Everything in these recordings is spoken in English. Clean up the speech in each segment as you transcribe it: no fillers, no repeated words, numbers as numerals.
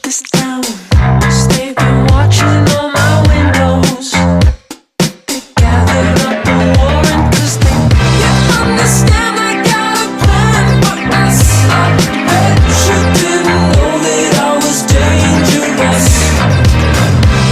this down. They've been watching all my windows. They gathered up a warrant 'cause they understand I got a plan for us. I bet you didn't know that I was dangerous.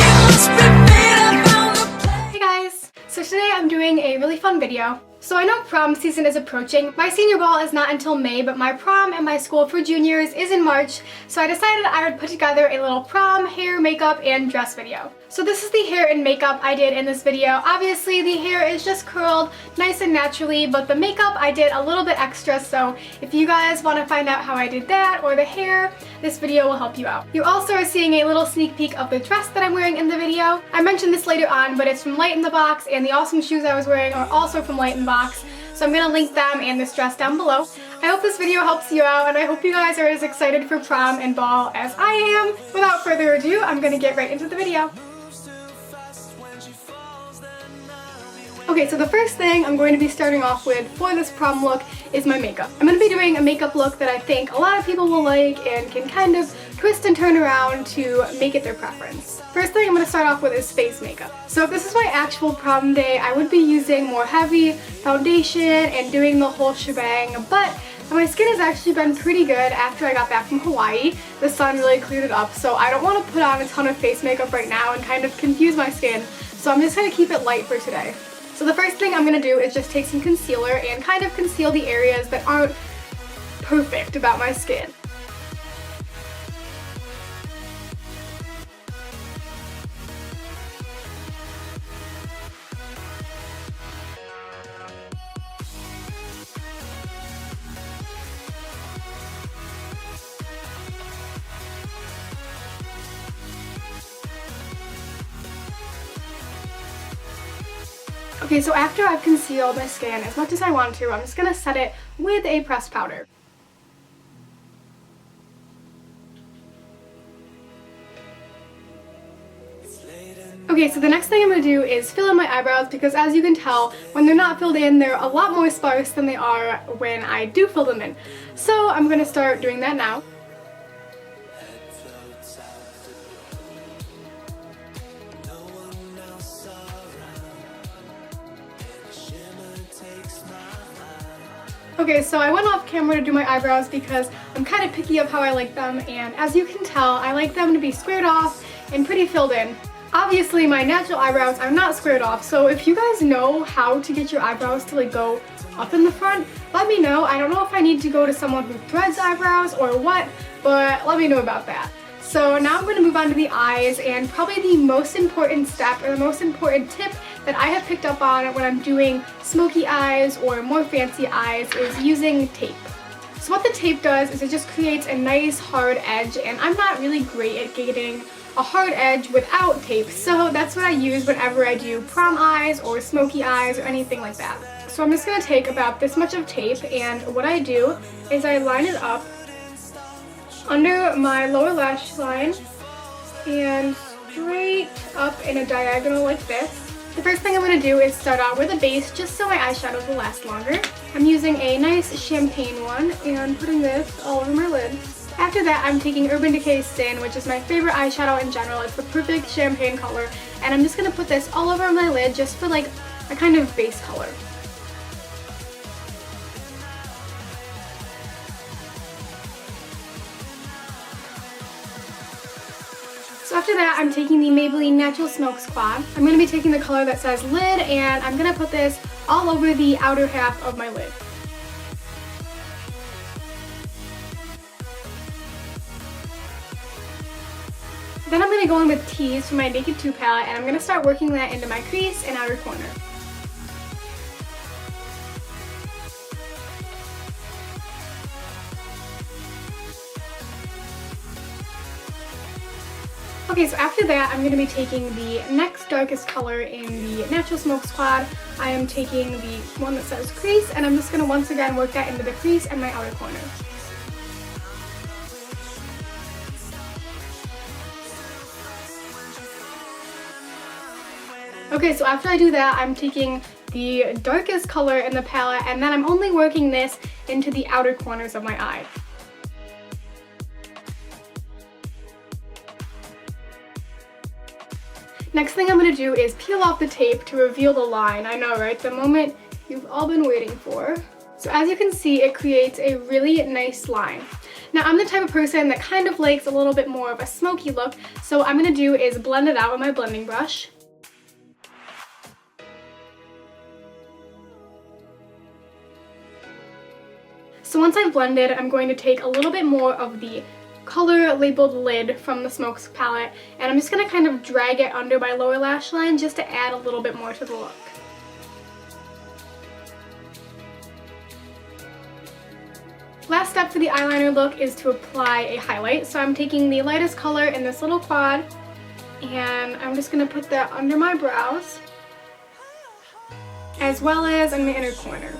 It must be fate I found the place. Hey guys! So today I'm doing a really fun video. So I know prom season is approaching. My senior ball is not until May, but my prom at my school for juniors is in March. So I decided I would put together a little prom, hair, makeup, and dress video. So this is the hair and makeup I did in this video. Obviously the hair is just curled nice and naturally, but the makeup I did a little bit extra. So if you guys want to find out how I did that or the hair, this video will help you out. You also are seeing a little sneak peek of the dress that I'm wearing in the video. I mentioned this later on, but it's from Light in the Box, and the awesome shoes I was wearing are also from Light in the Box. So I'm going to link them and this dress down below. I hope this video helps you out, and I hope you guys are as excited for prom and ball as I am. Without further ado, I'm going to get right into the video. Okay, so the first thing I'm going to be starting off with for this prom look is my makeup. I'm going to be doing a makeup look that I think a lot of people will like and can kind of twist and turn around to make it their preference. First thing I'm going to start off with is face makeup. So if this is my actual prom day, I would be using more heavy foundation and doing the whole shebang, but my skin has actually been pretty good after I got back from Hawaii. The sun really cleared it up, so I don't want to put on a ton of face makeup right now and kind of confuse my skin, so I'm just going to keep it light for today. So the first thing I'm going to do is just take some concealer and kind of conceal the areas that aren't perfect about my skin. Okay, so after I've concealed my skin as much as I want to, I'm just going to set it with a pressed powder. Okay, so the next thing I'm going to do is fill in my eyebrows, because as you can tell, when they're not filled in, they're a lot more sparse than they are when I do fill them in. So I'm going to start doing that now. Okay, so I went off camera to do my eyebrows because I'm kind of picky of how I like them, and as you can tell, I like them to be squared off and pretty filled in. Obviously, my natural eyebrows are not squared off, so if you guys know how to get your eyebrows to go up in the front, let me know. I don't know if I need to go to someone who threads eyebrows or what, but let me know about that. So now I'm going to move on to the eyes, and probably the most important step or the most important tip that I have picked up on when I'm doing smoky eyes or more fancy eyes is using tape. So what the tape does is it just creates a nice hard edge, and I'm not really great at getting a hard edge without tape, so that's what I use whenever I do prom eyes or smoky eyes or anything like that. So I'm just going to take about this much of tape, and what I do is I line it up under my lower lash line and straight up in a diagonal like this. The first thing I'm going to do is start out with a base just so my eyeshadows will last longer. I'm using a nice champagne one and putting this all over my lid. After that, I'm taking Urban Decay Sin, which is my favorite eyeshadow in general. It's the perfect champagne color, and I'm just going to put this all over my lid just for like a kind of base color. So after that, I'm taking the Maybelline Natural Smoke Squad. I'm going to be taking the color that says Lid, and I'm going to put this all over the outer half of my lid. Then I'm going to go in with Tease from my Naked 2 palette, and I'm going to start working that into my crease and outer corner. Okay, so after that, I'm going to be taking the next darkest color in the Natural Smoke Squad. I am taking the one that says Crease, and I'm just going to once again work that into the crease and my outer corner. Okay, so after I do that, I'm taking the darkest color in the palette, and then I'm only working this into the outer corners of my eye. Next thing I'm going to do is peel off the tape to reveal the line. I know, right? The moment you've all been waiting for. So as you can see, it creates a really nice line. Now I'm the type of person that kind of likes a little bit more of a smoky look, so what I'm going to do is blend it out with my blending brush. So once I've blended, I'm going to take a little bit more of the color labeled lid from the Smokes palette, and I'm just going to kind of drag it under my lower lash line just to add a little bit more to the look. Last step for the eyeliner look is to apply a highlight. So I'm taking the lightest color in this little quad, and I'm just going to put that under my brows, as well as in the inner corner.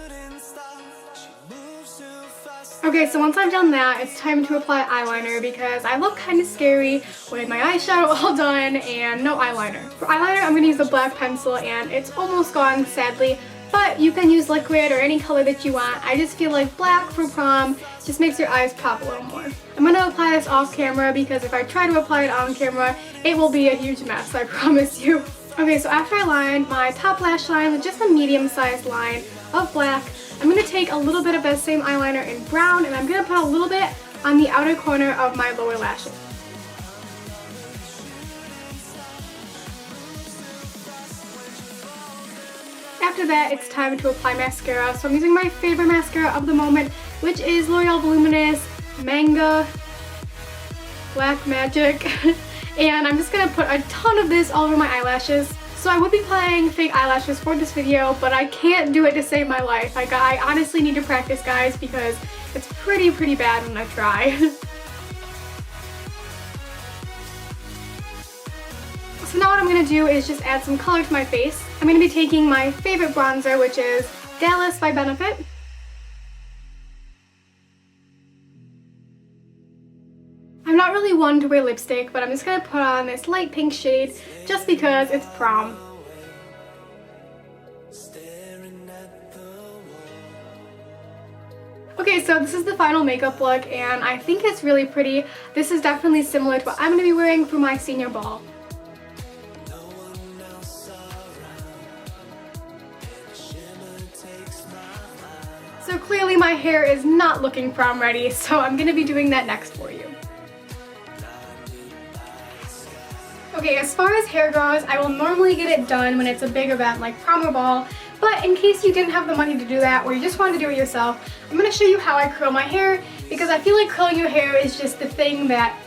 Okay, so once I've done that, it's time to apply eyeliner because I look kind of scary with my eyeshadow all done and no eyeliner. For eyeliner, I'm going to use a black pencil, and it's almost gone, sadly, but you can use liquid or any color that you want. I just feel like black for prom just makes your eyes pop a little more. I'm going to apply this off camera because if I try to apply it on camera, it will be a huge mess, I promise you. Okay, so after I lined my top lash line with just a medium-sized line of black, I'm going to take a little bit of that same eyeliner in brown, and I'm going to put a little bit on the outer corner of my lower lashes. After that, it's time to apply mascara. So I'm using my favorite mascara of the moment, which is L'Oreal Voluminous Manga Black Magic. And I'm just going to put a ton of this all over my eyelashes. So I would be applying fake eyelashes for this video, but I can't do it to save my life. I honestly need to practice, guys, because it's pretty bad when I try. So now what I'm going to do is just add some color to my face. I'm going to be taking my favorite bronzer, which is Dallas by Benefit. I'm not really one to wear lipstick, but I'm just going to put on this light pink shade just because it's prom. Okay, so this is the final makeup look, and I think it's really pretty. This is definitely similar to what I'm going to be wearing for my senior ball. So clearly my hair is not looking prom ready, so I'm going to be doing that next for you. Okay, as far as hair goes, I will normally get it done when it's a big event like prom or ball, but in case you didn't have the money to do that or you just wanted to do it yourself, I'm going to show you how I curl my hair because I feel like curling your hair is just the thing that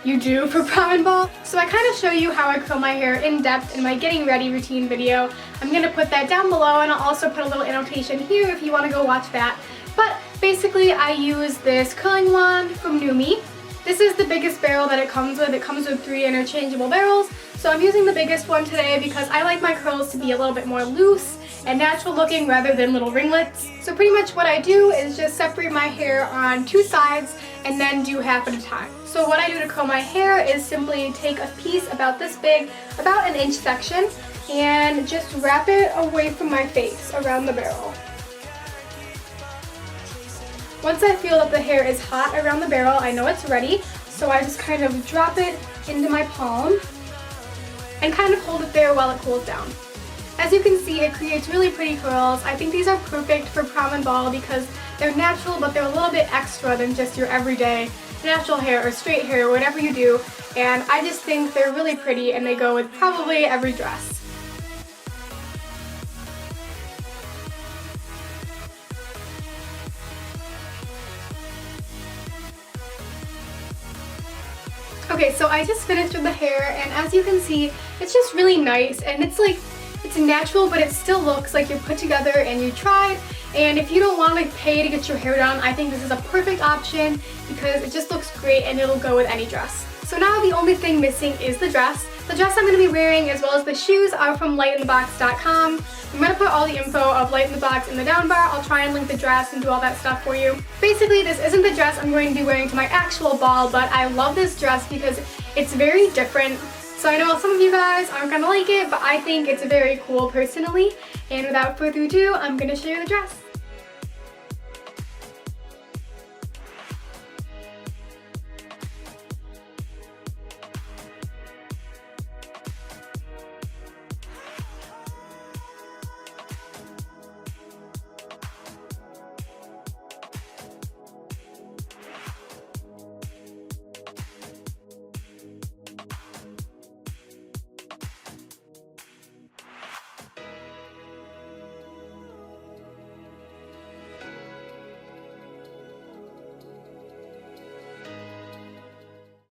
you do for prom and ball. So I kind of show you how I curl my hair in depth in my getting ready routine video. I'm going to put that down below, and I'll also put a little annotation here if you want to go watch that. But basically I use this curling wand from NewMe. This is the biggest barrel that it comes with. It comes with 3 interchangeable barrels, so I'm using the biggest one today because I like my curls to be a little bit more loose and natural looking rather than little ringlets. So pretty much what I do is just separate my hair on 2 sides and then do half at a time. So what I do to curl my hair is simply take a piece about this big, about an inch section, and just wrap it away from my face around the barrel. Once I feel that the hair is hot around the barrel, I know it's ready, so I just kind of drop it into my palm and kind of hold it there while it cools down. As you can see, it creates really pretty curls. I think these are perfect for prom and ball because they're natural, but they're a little bit extra than just your everyday natural hair or straight hair, whatever you do, and I just think they're really pretty and they go with probably every dress. Okay, so I just finished with the hair, and as you can see, it's just really nice, and it's natural, but it still looks like you're put together and you tried. And if you don't want to pay to get your hair done, I think this is a perfect option because it just looks great and it'll go with any dress. So now the only thing missing is the dress. The dress I'm going to be wearing as well as the shoes are from lightinthebox.com. I'm going to put all the info of Light in the Box in the down bar. I'll try and link the dress and do all that stuff for you. Basically, this isn't the dress I'm going to be wearing to my actual ball, but I love this dress because it's very different. So I know some of you guys aren't going to like it, but I think it's very cool personally. And without further ado, I'm going to show you the dress.